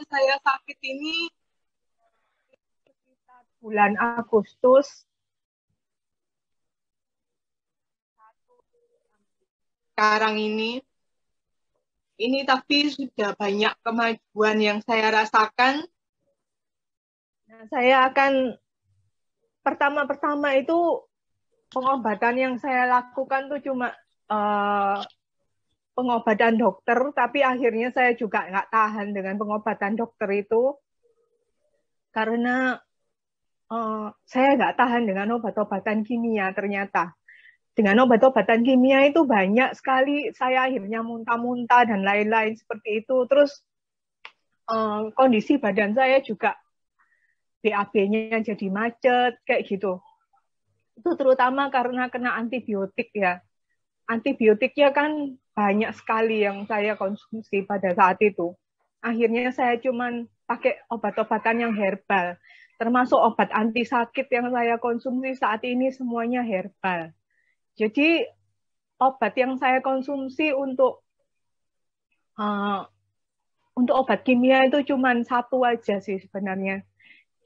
saya sakit ini sekitar bulan Agustus sekarang ini tapi sudah banyak kemajuan yang saya rasakan. Nah, saya akan pertama-pertama itu pengobatan yang saya lakukan tuh cuma uh, pengobatan dokter, tapi akhirnya saya juga nggak tahan dengan pengobatan dokter itu karena saya nggak tahan dengan obat-obatan kimia ternyata. Dengan obat-obatan kimia itu banyak sekali saya akhirnya muntah-muntah dan lain-lain seperti itu. Terus kondisi badan saya juga BAB-nya jadi macet kayak gitu. Itu terutama karena kena antibiotik ya. Antibiotiknya kan banyak sekali yang saya konsumsi pada saat itu. Akhirnya saya cuman pakai obat-obatan yang herbal. Termasuk obat anti sakit yang saya konsumsi saat ini semuanya herbal. Jadi obat yang saya konsumsi uh, untuk obat kimia itu cuma satu aja sih sebenarnya.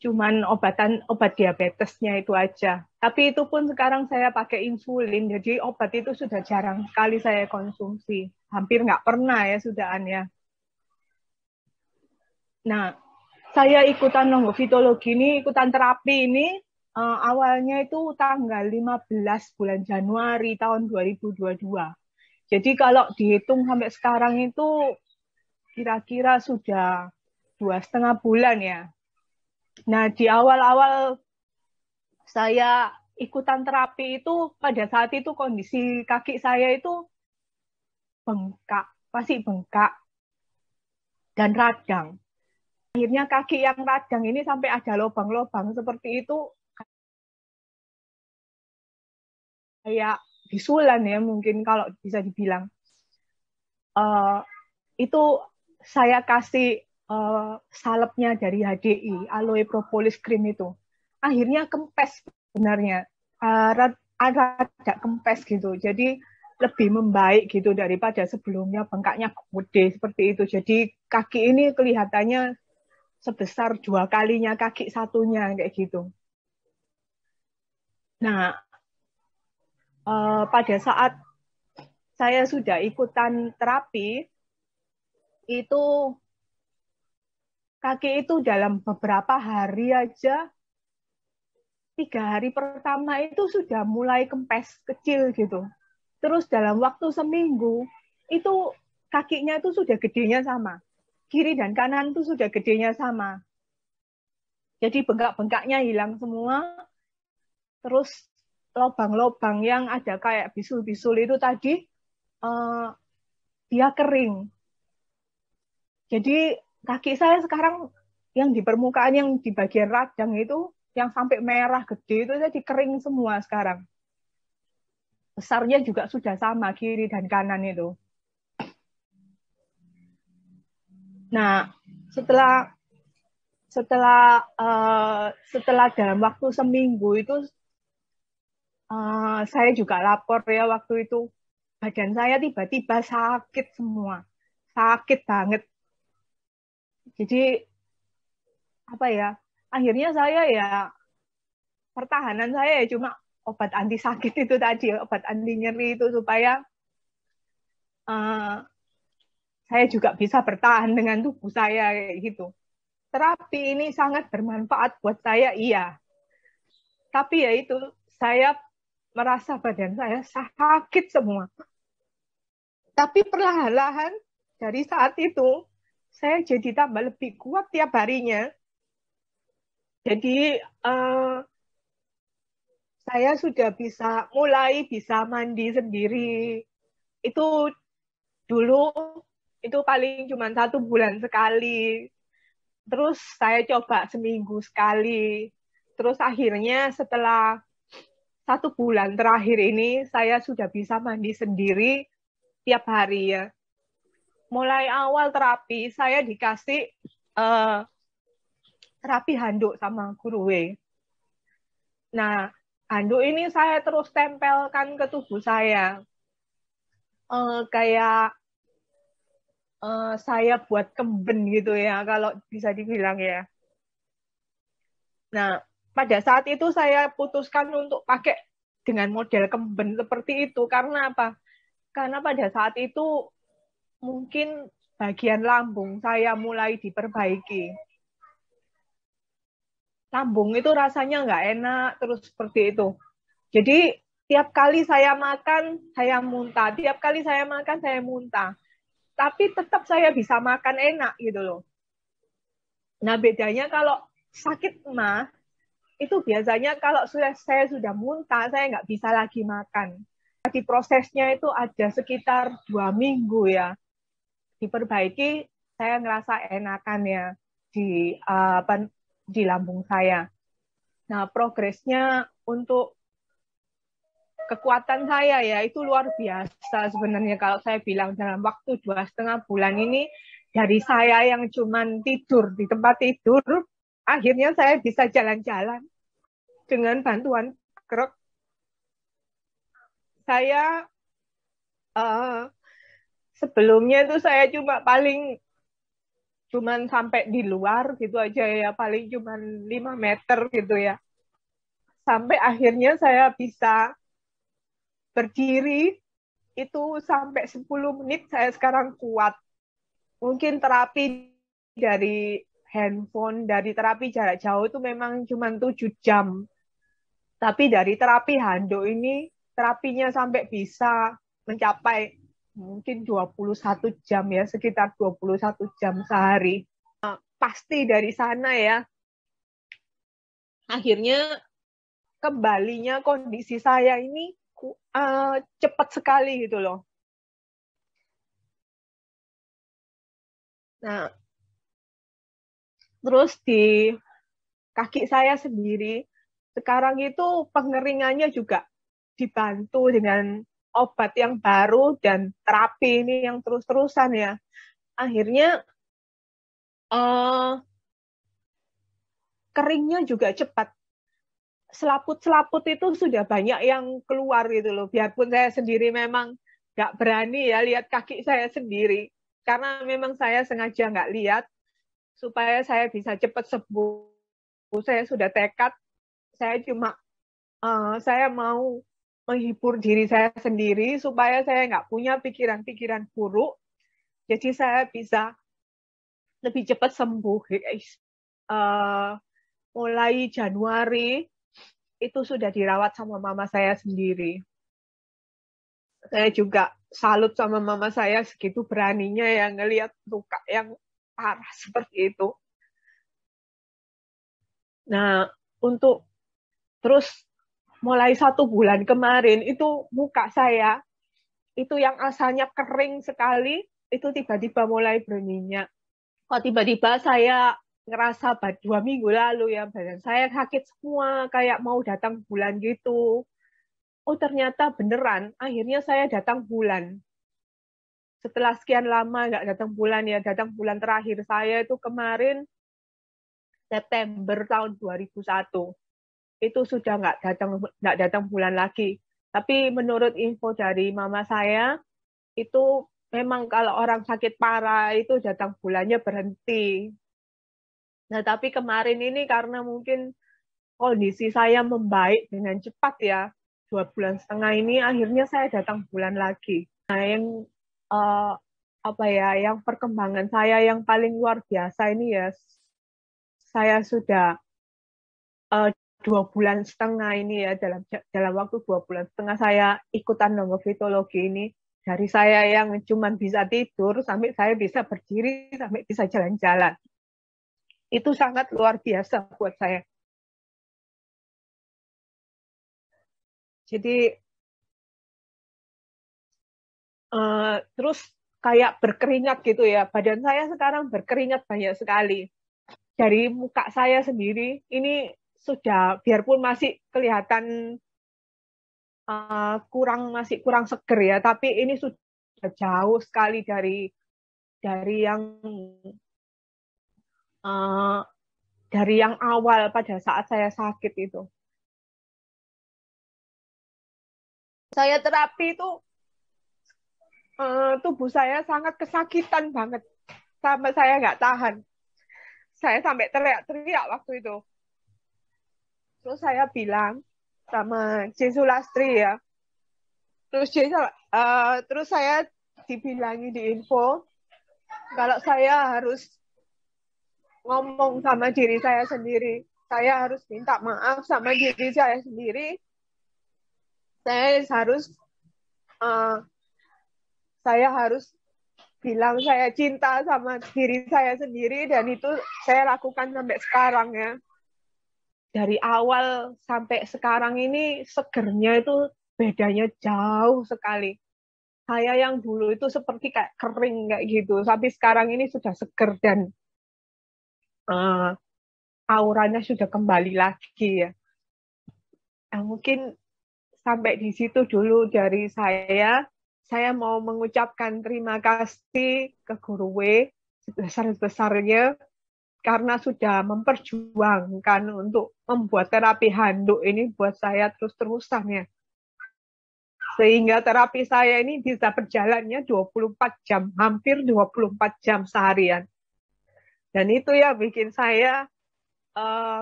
Cuman obat diabetesnya itu aja. Tapi itu pun sekarang saya pakai insulin, jadi obat itu sudah jarang sekali saya konsumsi. Hampir nggak pernah ya sudahan ya. Nah, saya ikutan longofitologi ini, ikutan terapi ini awalnya itu tanggal 15 bulan Januari tahun 2022. Jadi kalau dihitung sampai sekarang itu kira-kira sudah 2,5 bulan ya. Nah, di awal-awal saya ikutan terapi itu, pada saat itu kondisi kaki saya itu bengkak, masih bengkak dan radang. Akhirnya kaki yang radang ini sampai ada lubang-lubang seperti itu, kayak bisulan ya mungkin kalau bisa dibilang. Uh, itu saya kasih salepnya dari HDI, aloe propolis cream itu. Akhirnya kempes sebenarnya. Ada kempes gitu. Jadi lebih membaik gitu daripada sebelumnya bengkaknya gede seperti itu. Jadi kaki ini kelihatannya sebesar 2 kalinya kaki satunya kayak gitu. Nah, pada saat saya sudah ikutan terapi, itu kaki itu dalam beberapa hari aja, 3 hari pertama itu sudah mulai kempes kecil gitu. Terus dalam waktu seminggu itu kakinya itu sudah gedenya sama. Kiri dan kanan itu sudah gedenya sama. Jadi bengkak-bengkaknya hilang semua. Terus lubang-lubang yang ada kayak bisul-bisul itu tadi uh, dia kering. Jadi kaki saya sekarang yang di permukaan yang di bagian radang itu yang sampai merah gede itu jadi kering semua sekarang. Besarnya juga sudah sama kiri dan kanan itu. Nah, setelah setelah dalam waktu seminggu itu saya juga lapor ya waktu itu badan saya tiba-tiba sakit semua, sakit banget. Jadi apa ya? Akhirnya saya ya pertahanan saya ya cuma obat anti sakit itu tadi, obat anti nyeri itu supaya uh, saya juga bisa bertahan dengan tubuh saya kayak gitu. Terapi ini sangat bermanfaat buat saya, iya. Tapi ya itu, saya merasa badan saya sakit semua. Tapi perlahan-lahan dari saat itu, saya jadi tambah lebih kuat tiap harinya. Jadi saya sudah mulai bisa mandi sendiri. Itu dulu itu paling cuma 1 bulan sekali. Terus saya coba seminggu sekali. Terus akhirnya setelah 1 bulan terakhir ini saya sudah bisa mandi sendiri tiap hari ya. Mulai awal terapi saya dikasih uh, terapi handuk sama guru W. Nah, handuk ini saya terus tempelkan ke tubuh saya. Kayak saya buat kemben gitu ya, kalau bisa dibilang ya. Nah, pada saat itu saya putuskan untuk pakai dengan model kemben seperti itu. Karena apa? Karena pada saat itu mungkin bagian lambung saya mulai diperbaiki. Lambung itu rasanya nggak enak, terus seperti itu. Jadi tiap kali saya makan, saya muntah. Tiap kali saya makan, saya muntah. Tapi tetap saya bisa makan enak gitu loh. Nah, bedanya kalau sakit mah, itu biasanya kalau saya sudah muntah, saya nggak bisa lagi makan. Di prosesnya itu ada sekitar 2 minggu ya. Diperbaiki, saya ngerasa enakan ya di lambung saya. Nah, progresnya untuk kekuatan saya ya itu luar biasa sebenarnya kalau saya bilang dalam waktu 2,5 bulan ini dari saya yang cuman tidur di tempat tidur, akhirnya saya bisa jalan-jalan dengan bantuan krek. Saya uh, sebelumnya itu saya cuman sampai di luar gitu aja ya, paling cuman 5 meter gitu ya. Sampai akhirnya saya bisa berdiri itu sampai 10 menit saya sekarang kuat. Mungkin terapi dari handphone, dari terapi jarak jauh itu memang cuma 7 jam. Tapi dari terapi Hando ini, terapinya sampai bisa mencapai mungkin 21 jam ya, sekitar 21 jam sehari. Pasti dari sana ya, akhirnya kembalinya kondisi saya ini cepat sekali gitu loh. Nah, terus di kaki saya sendiri, sekarang itu pengeringannya juga dibantu dengan obat yang baru dan terapi ini yang terus-terusan ya. Akhirnya uh, keringnya juga cepat. Selaput-selaput itu sudah banyak yang keluar gitu loh. Biarpun saya sendiri memang nggak berani ya lihat kaki saya sendiri. Karena memang saya sengaja nggak lihat supaya saya bisa cepat sembuh. Saya sudah tekad, saya mau menghibur diri saya sendiri supaya saya nggak punya pikiran-pikiran buruk. Jadi saya bisa lebih cepat sembuh, guys. Uh, Mulai Januari itu sudah dirawat sama mama saya sendiri. Saya juga salut sama mama saya segitu beraninya ya ngelihat luka yang parah seperti itu. Nah, untuk terus mulai 1 bulan kemarin itu muka saya itu yang asalnya kering sekali itu tiba-tiba mulai berminyak. Kok tiba-tiba saya ngerasa 2 minggu lalu ya badan saya sakit semua kayak mau datang bulan gitu. Oh ternyata beneran, akhirnya saya datang bulan. Setelah sekian lama nggak datang bulan ya, datang bulan terakhir saya itu kemarin September tahun 2001. Itu sudah nggak datang bulan lagi. Tapi menurut info dari mama saya, itu memang kalau orang sakit parah itu datang bulannya berhenti. Nah, tapi kemarin ini karena mungkin kondisi saya membaik dengan cepat ya, 2,5 bulan ini akhirnya saya datang bulan lagi. Nah, yang uh, apa ya, yang perkembangan saya yang paling luar biasa ini ya, saya sudah uh, 2,5 bulan ini ya, dalam waktu 2,5 bulan saya ikutan longofitologi ini, dari saya yang cuma bisa tidur sampai saya bisa berdiri sampai bisa jalan-jalan. Itu sangat luar biasa buat saya. Jadi terus kayak berkeringat gitu ya. Badan saya sekarang berkeringat banyak sekali. Dari muka saya sendiri, ini sudah, biarpun masih kelihatan masih kurang seger ya, tapi ini sudah jauh sekali dari uh, dari yang awal pada saat saya sakit itu. Saya terapi itu tubuh saya sangat kesakitan banget. Sampai saya nggak tahan. Saya sampai teriak-teriak waktu itu. Terus saya bilang sama Jesu Lastri ya. Terus saya dibilangi di info kalau saya harus ngomong sama diri saya sendiri. Saya harus minta maaf sama diri saya sendiri. Saya harus uh, saya harus bilang saya cinta sama diri saya sendiri, dan itu saya lakukan sampai sekarang ya. Dari awal sampai sekarang ini segernya itu bedanya jauh sekali. Saya yang dulu itu seperti kayak kering kayak gitu, tapi sekarang ini sudah seger dan uh, auranya sudah kembali lagi ya. Nah, mungkin sampai di situ dulu dari saya. Saya mau mengucapkan terima kasih ke Guru W sebesar-besarnya karena sudah memperjuangkan untuk membuat terapi handuk ini buat saya terus-terusan ya. Sehingga terapi saya ini bisa berjalannya 24 jam, hampir 24 jam seharian. Dan itu ya bikin saya,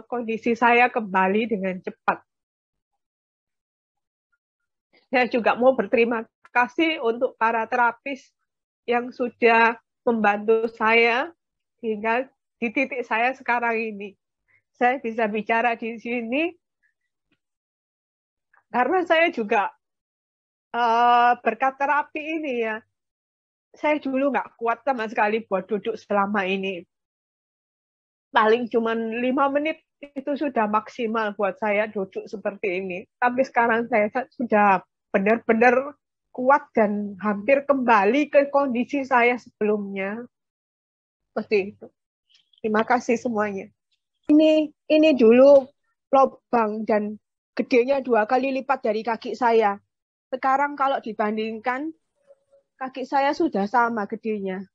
kondisi saya kembali dengan cepat. Saya juga mau berterima kasih untuk para terapis yang sudah membantu saya hingga di titik saya sekarang ini. Saya bisa bicara di sini karena saya juga berkat terapi ini ya. Saya dulu nggak kuat sama sekali buat duduk selama ini. Paling cuma 5 menit itu sudah maksimal buat saya duduk seperti ini. Tapi sekarang saya sudah benar-benar kuat dan hampir kembali ke kondisi saya sebelumnya. Seperti itu. Terima kasih semuanya. Ini dulu lubang dan gedenya 2 kali lipat dari kaki saya. Sekarang kalau dibandingkan, kaki saya sudah sama gedenya.